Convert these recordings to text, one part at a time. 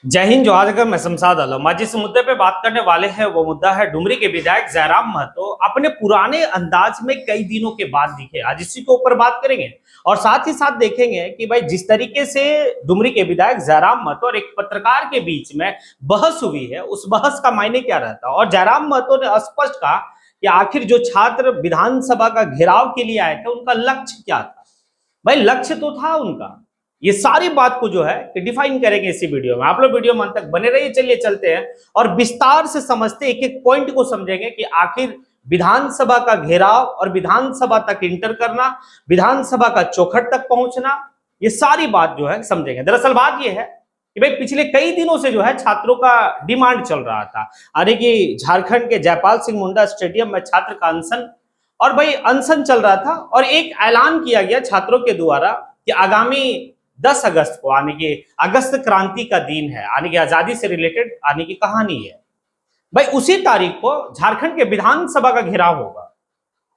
जय हिंद जोहार। मैं शमशाद आलम। आज जिस मुद्दे पे बात करने वाले हैं वो मुद्दा है डुमरी के विधायक जयराम महतो अपने पुराने अंदाज में कई दिनों के बाद दिखे। आज इसी के ऊपर बात करेंगे और साथ ही साथ देखेंगे कि भाई जिस तरीके से डुमरी के विधायक जयराम महतो और एक पत्रकार के बीच में बहस हुई है, उस बहस का मायने क्या रहता है। और जयराम महतो ने स्पष्ट कहा कि आखिर जो छात्र विधानसभा का घेराव के लिए आए थे उनका लक्ष्य क्या था। भाई लक्ष्य तो था उनका, ये सारी बात को जो है कि डिफाइन करेंगे इसी वीडियो में। आप लोग वीडियो में अंत तक बने रहिए। चलिए चलते हैं और विस्तार से समझते एक एक पॉइंट को समझेंगे कि आखिर विधानसभा का घेराव और विधानसभा तक इंटर करना, विधानसभा का चौखट तक पहुंचना, ये सारी बात जो है समझेंगे। दरअसल बात यह है कि भाई पिछले कई दिनों से जो है छात्रों का डिमांड चल रहा था, यानी कि झारखंड के जयपाल सिंह मुंडा स्टेडियम में छात्र का अनशन, और भाई अनशन चल रहा था और एक ऐलान किया गया छात्रों के द्वारा कि आगामी 10 अगस्त को, यानी कि अगस्त क्रांति का दिन है, यानी कि आजादी से रिलेटेड यानी कि कहानी है, भाई उसी तारीख को झारखंड के विधानसभा का घेराव होगा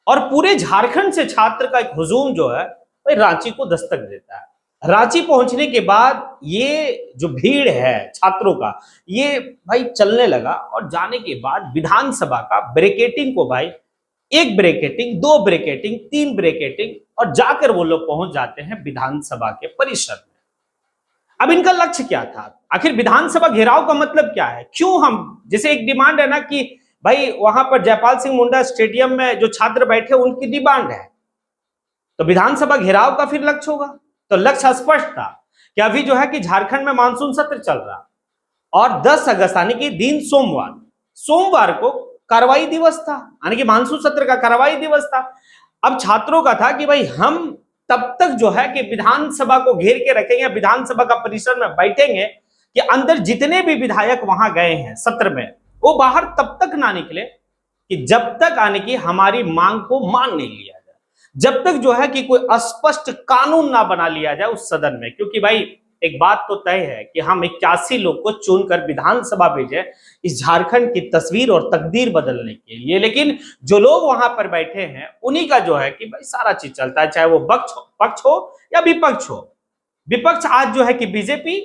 और पूरे झारखंड से छात्र का एक हुजूम जो है भाई रांची को दस्तक देता है। रांची पहुंचने के बाद ये जो भीड़ है छात्रों का, ये भाई चलने लगा और जाने के बाद विधानसभा का ब्रेकेटिंग को भाई एक ब्रेकेटिंग, दो ब्रेकेटिंग, तीन ब्रेकेटिंग, और जाकर वो लोग पहुंच जाते हैं विधानसभा के परिसर में। अब इनका लक्ष्य क्या था? आखिर विधानसभा घेराव का मतलब क्या है? क्यों हम, जैसे एक डिमांड है ना कि भाई वहां पर जयपाल सिंह मुंडा स्टेडियम में जो छात्र बैठे उनकी डिमांड है, तो विधानसभा घेराव का फिर लक्ष्य होगा। तो लक्ष्य स्पष्ट था कि अभी जो है कि झारखंड में मानसून सत्र चल रहा और 10 अगस्त यानी कि दिन सोमवार को कार्रवाई दिवस था, यानी कि मानसून सत्र का कार्रवाई दिवस था। अब छात्रों का था कि भाई हम तब तक जो है कि विधानसभा को घेर के रखेंगे, विधानसभा का परिसर में बैठेंगे कि अंदर जितने भी विधायक वहां गए हैं सत्र में वो बाहर तब तक ना निकले कि जब तक आने की हमारी मांग को मान नहीं लिया जाए, जब तक जो है कि कोई स्पष्ट कानून ना बना लिया जाए उस सदन में। क्योंकि भाई एक बात तो तय है कि हम 81 लोग को चुनकर विधानसभा भेजे इस झारखंड की तस्वीर और तकदीर बदलने के लिए, लेकिन जो लोग वहां पर बैठे हैं उन्हीं का जो है कि भाई सारा चीज चलता है, चाहे वो पक्ष हो या विपक्ष हो। विपक्ष आज जो है कि बीजेपी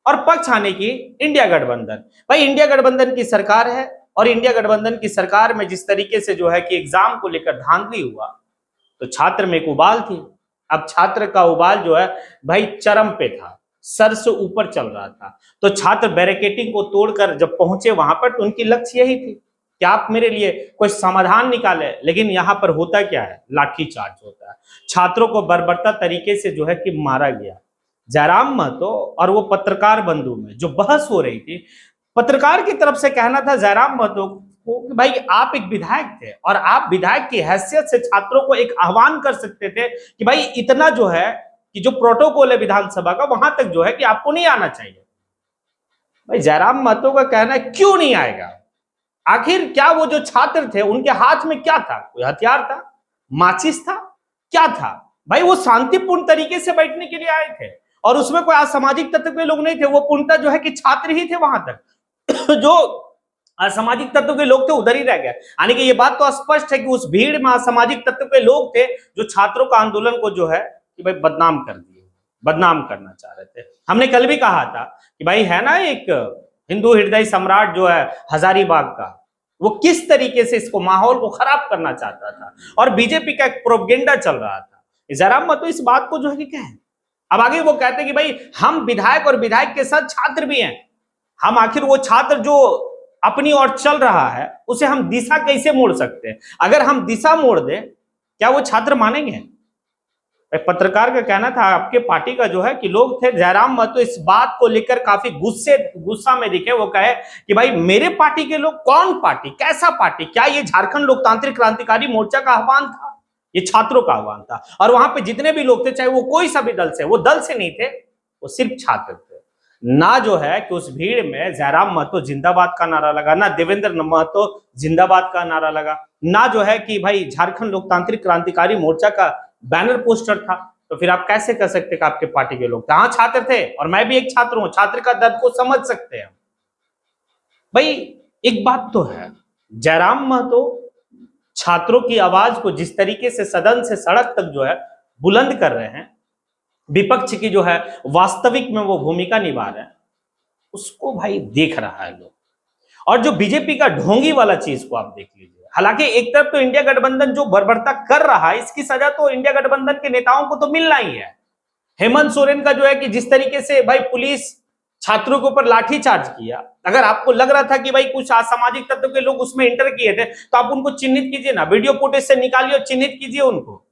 और पक्ष आने की इंडिया गठबंधन। भाई इंडिया गठबंधन की सरकार है और इंडिया गठबंधन की सरकार में जिस तरीके से जो है कि एग्जाम को लेकर धांधली हुआ तो छात्र में एक उबाल थी। अब छात्र का उबाल जो है भाई चरम पे था, सर से ऊपर चल रहा था। तो छात्र बैरिकेटिंग को तोड़कर जब पहुंचे वहां पर तो उनकी लक्ष्य यही थी कि आप मेरे लिए कोई समाधान निकाले, लेकिन यहां पर होता क्या है, लाठीचार्ज होता है। छात्रों को बर्बरता तरीके से जो है कि मारा गया। जयराम महतो और वो पत्रकार बंधु में जो बहस हो रही थी, पत्रकार की तरफ से कहना था जयराम महतो को कि भाई आप एक विधायक थे और आप विधायक की हैसियत से छात्रों को एक आह्वान कर सकते थे कि भाई इतना जो है कि जो प्रोटोकॉल है विधानसभा का वहां तक जो है कि आपको नहीं आना चाहिए। भाई जयराम महतो का कहना है क्यों नहीं आएगा? आखिर क्या वो जो छात्र थे उनके हाथ में क्या था? कोई हथियार था, माचिस था, क्या था? भाई वो शांतिपूर्ण तरीके से बैठने के लिए आए थे और उसमें कोई असामाजिक तत्व के लोग नहीं थे। वो पूर्णतः जो है कि छात्र ही थे वहां तक जो असामाजिक तत्व के लोग थे उधर ही रह गए। यानी कि ये बात तो स्पष्ट है कि उस भीड़ में असामाजिक तत्व के लोग थे जो छात्रों का आंदोलन को जो है कि भाई बदनाम कर दिए, बदनाम करना चाह रहे थे। हमने कल भी कहा था कि भाई है ना एक हिंदू हृदय सम्राट जो है हजारीबाग का, वो किस तरीके से इसको माहौल को खराब करना चाहता था और बीजेपी का एक प्रोपेगेंडा चल रहा था। जयराम महतो इस बात को जो है कि कहें। अब आगे वो कहते हैं कि भाई हम विधायक और विधायक के साथ छात्र भी हैं, हम आखिर वो छात्र जो अपनी ओर चल रहा है उसे हम दिशा कैसे मोड़ सकते हैं? अगर हम दिशा मोड़ दें क्या वो छात्र मानेंगे? पत्रकार का कहना था आपके पार्टी का जो है कि लोग थे, जयराम महतो इस बात को लेकर काफी गुस्सा में दिखे। वो कहे कि भाई मेरे पार्टी के लोग, कौन पार्टी, कैसा पार्टी? क्या ये झारखंड लोकतांत्रिक क्रांतिकारी मोर्चा का आह्वान था? ये छात्रों का आह्वान था और वहां पे जितने भी लोग थे चाहे वो कोई सा भी दल से, वो दल से नहीं थे, वो सिर्फ छात्र थे। ना जो है कि उस भीड़ में जयराम महतो जिंदाबाद का नारा लगा, ना देवेंद्र महतो जिंदाबाद का नारा लगा, ना जो है कि भाई झारखंड लोकतांत्रिक क्रांतिकारी मोर्चा का बैनर पोस्टर था। तो फिर आप कैसे कह सकते कि आपके पार्टी के लोग? हाँ छात्र थे और मैं भी एक छात्र हूं, छात्र का दर्द को समझ सकते हैं। भाई एक बात तो है, जयराम महतो छात्रों की आवाज को जिस तरीके से सदन से सड़क तक जो है बुलंद कर रहे हैं, विपक्ष की जो है वास्तविक में वो भूमिका निभा रहे हैं, उसको भाई देख रहा है लोग। और जो बीजेपी का ढोंगी वाला चीज को आप देख लीजिए, हालांकि एक तरफ तो इंडिया गठबंधन जो बर्बरता कर रहा है, इसकी सजा तो इंडिया गठबंधन के नेताओं को तो मिलना ही है। हेमंत सोरेन का जो है कि जिस तरीके से भाई पुलिस छात्रों के ऊपर लाठीचार्ज किया, अगर आपको लग रहा था कि भाई कुछ असामाजिक तत्व के लोग उसमें इंटर किए थे तो आप उनको चिन्हित कीजिए ना, वीडियो फुटेज से निकालिए और चिन्हित कीजिए उनको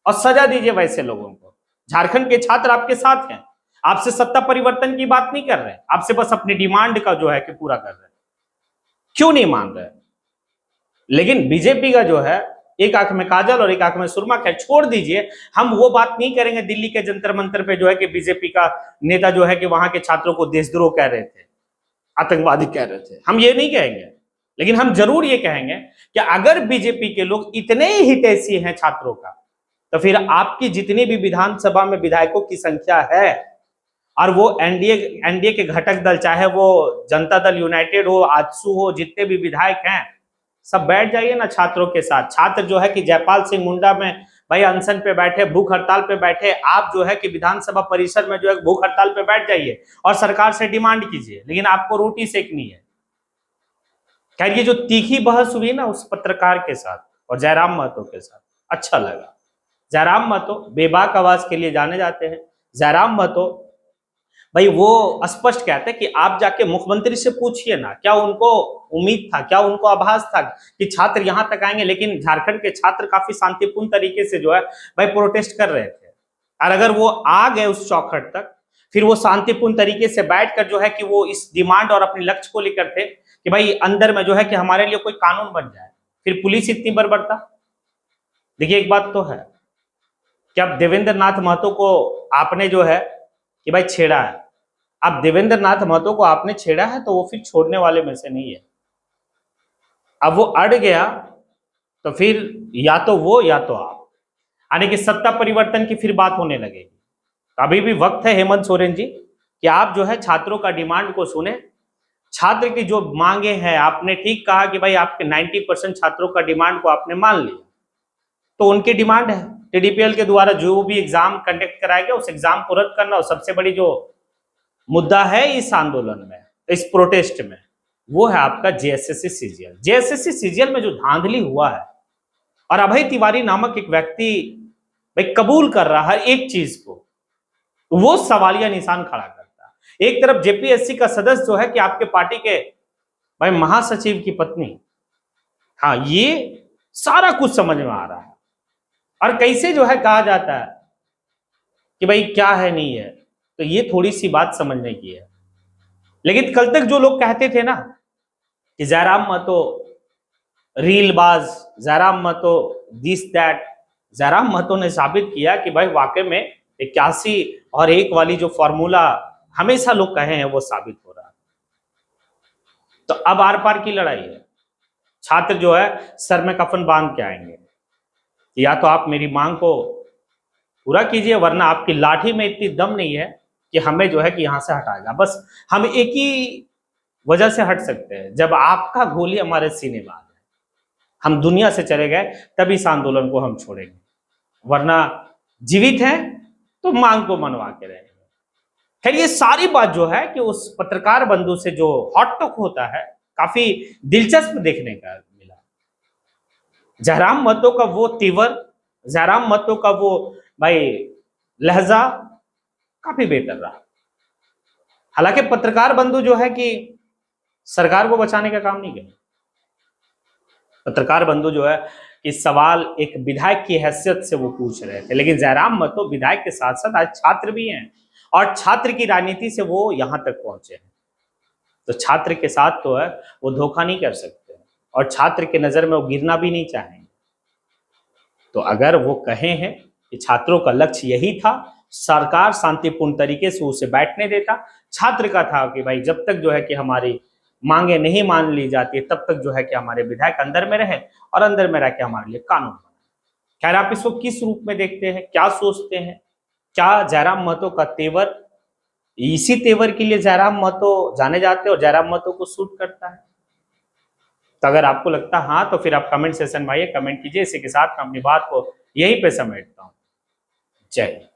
और सजा दीजिए वैसे लोगों को। झारखंड के छात्र आपके साथ हैं, आपसे सत्ता परिवर्तन की बात नहीं कर रहे, आपसे बस अपनी डिमांड का जो है कि पूरा कर रहे हैं। क्यों नहीं मान रहे? लेकिन बीजेपी का जो है एक आंख में काजल और एक आंख में सुरमा, क्या छोड़ दीजिए, हम वो बात नहीं करेंगे दिल्ली के जंतर मंतर पे जो है कि बीजेपी का नेता जो है कि वहां के छात्रों को देशद्रोह कह रहे थे, आतंकवादी कह रहे थे, हम ये नहीं कहेंगे। लेकिन हम जरूर ये कहेंगे कि अगर बीजेपी के लोग इतने हितैषी हैं छात्रों का, तो फिर आपकी जितनी भी विधानसभा में विधायकों की संख्या है और वो एनडीए के घटक दल, चाहे वो जनता दल यूनाइटेड हो, आजसू हो, जितने भी विधायक हैं सब बैठ जाइए ना छात्रों के साथ। छात्र जो है कि जयपाल सिंह मुंडा में भाई अनशन पे बैठे, भूख हड़ताल पे बैठे, आप जो है कि विधानसभा परिसर में जो है भूख हड़ताल पे बैठ जाइए और सरकार से डिमांड कीजिए, लेकिन आपको रोटी सेकनी है। खैर, ये जो तीखी बहस हुई ना उस पत्रकार के साथ और जयराम महतो के साथ, अच्छा लगा। जयराम महतो बेबाक आवाज के लिए जाने जाते हैं। जयराम महतो भाई वो स्पष्ट कहते हैं कि आप जाके मुख्यमंत्री से पूछिए ना, क्या उनको उम्मीद था, क्या उनको आभास था कि छात्र यहां तक आएंगे? लेकिन झारखंड के छात्र काफी शांतिपूर्ण तरीके से जो है भाई प्रोटेस्ट कर रहे थे, और अगर वो आ गए उस चौखट तक, फिर वो शांतिपूर्ण तरीके से बैठकर जो है कि वो इस डिमांड और अपने लक्ष्य को लेकर थे कि भाई अंदर में जो है कि हमारे लिए कोई कानून बन जाए। फिर पुलिस इतनी बर्बरता। देखिए, एक बात तो है कि अब देवेंद्र नाथ महतो को आपने जो है कि भाई छेड़ा है, अब देवेंद्र नाथ महतो को आपने छेड़ा है तो वो फिर छोड़ने वाले में से नहीं है। अब वो अड़ गया तो फिर या तो वो या तो आप, यानी कि सत्ता परिवर्तन की फिर बात होने लगेगी। अभी भी वक्त है हेमंत सोरेन जी कि आप जो है छात्रों का डिमांड को सुने। छात्र की जो मांगे हैं, आपने ठीक कहा कि भाई आपके 90% छात्रों का डिमांड को आपने मान लिया, तो उनकी डिमांड है टीडीपीएल के द्वारा जो भी एग्जाम कंडक्ट कराया गया उस एग्जाम को रद्द करना। और सबसे बड़ी जो मुद्दा है इस आंदोलन में, इस प्रोटेस्ट में, वो है आपका जेएसएससी सीजीएल। जेएसएससी सीजीएल में जो धांधली हुआ है और अभय तिवारी नामक एक व्यक्ति भाई कबूल कर रहा है एक चीज को, वो सवालिया निशान खड़ा करता है। एक तरफ जेपीएससी का सदस्य जो है कि आपके पार्टी के भाई महासचिव की पत्नी, हाँ, ये सारा कुछ समझ में आ रहा है। और कैसे जो है कहा जाता है कि भाई क्या है नहीं है, तो ये थोड़ी सी बात समझने की है। लेकिन कल तक जो लोग कहते थे ना कि जयराम महतो रीलबाज, जयराम महतो दिस दैट, जयराम महतो ने साबित किया कि भाई वाकई में 81 और 1 वाली जो फॉर्मूला हमेशा लोग कहे हैं वो साबित हो रहा है। तो अब आर पार की लड़ाई है। छात्र जो है सर में कफन बांध के आएंगे, या तो आप मेरी मांग को पूरा कीजिए, वरना आपकी लाठी में इतनी दम नहीं है कि हमें जो है कि यहां से हटाएगा। बस हम एक ही वजह से हट सकते हैं, जब आपका गोली हमारे सीने में आ जाए, हम दुनिया से चले गए, तभी इस आंदोलन को हम छोड़ेंगे, वरना जीवित हैं तो मांग को मनवा के रहेंगे। खैर, ये सारी बात जो है कि उस पत्रकार बंधु से जो हॉट टॉक होता है, काफी दिलचस्प देखने का मिला। जयराम महतो का वो तीवर, जयराम महतो का वो भाई लहजा काफी बेहतर रहा। हालांकि पत्रकार बंधु जो है कि सरकार को बचाने का काम नहीं किया। पत्रकार बंधु जो है कि सवाल एक विधायक की हैसियत से वो पूछ रहे थे, लेकिन जयराम महतो विधायक के साथ साथ आज छात्र भी हैं और छात्र की राजनीति से वो यहां तक पहुंचे हैं। तो छात्र के साथ तो है वो धोखा नहीं कर सकते और छात्र के नजर में वो गिरना भी नहीं चाहेंगे। तो अगर वो कहे हैं कि छात्रों का लक्ष्य यही था, सरकार शांतिपूर्ण तरीके से उसे बैठने देता, छात्र का था कि भाई जब तक जो है कि हमारी मांगे नहीं मान ली जाती तब तक जो है कि हमारे विधायक अंदर में रहे और अंदर में रह के हमारे लिए कानून बनाए। खैर, आप इसको किस रूप में देखते हैं, क्या सोचते हैं? क्या जयराम महतो का तेवर, इसी तेवर के लिए जयराम महतो जाने जाते हैं और जयराम महतो को सूट करता है? तो अगर आपको लगता है हाँ, तो फिर आप कमेंट सेशन में आइए, कमेंट कीजिए। इसी के साथ मैं अपनी बात को यहीं पे समेटता हूँ। जय हिंद।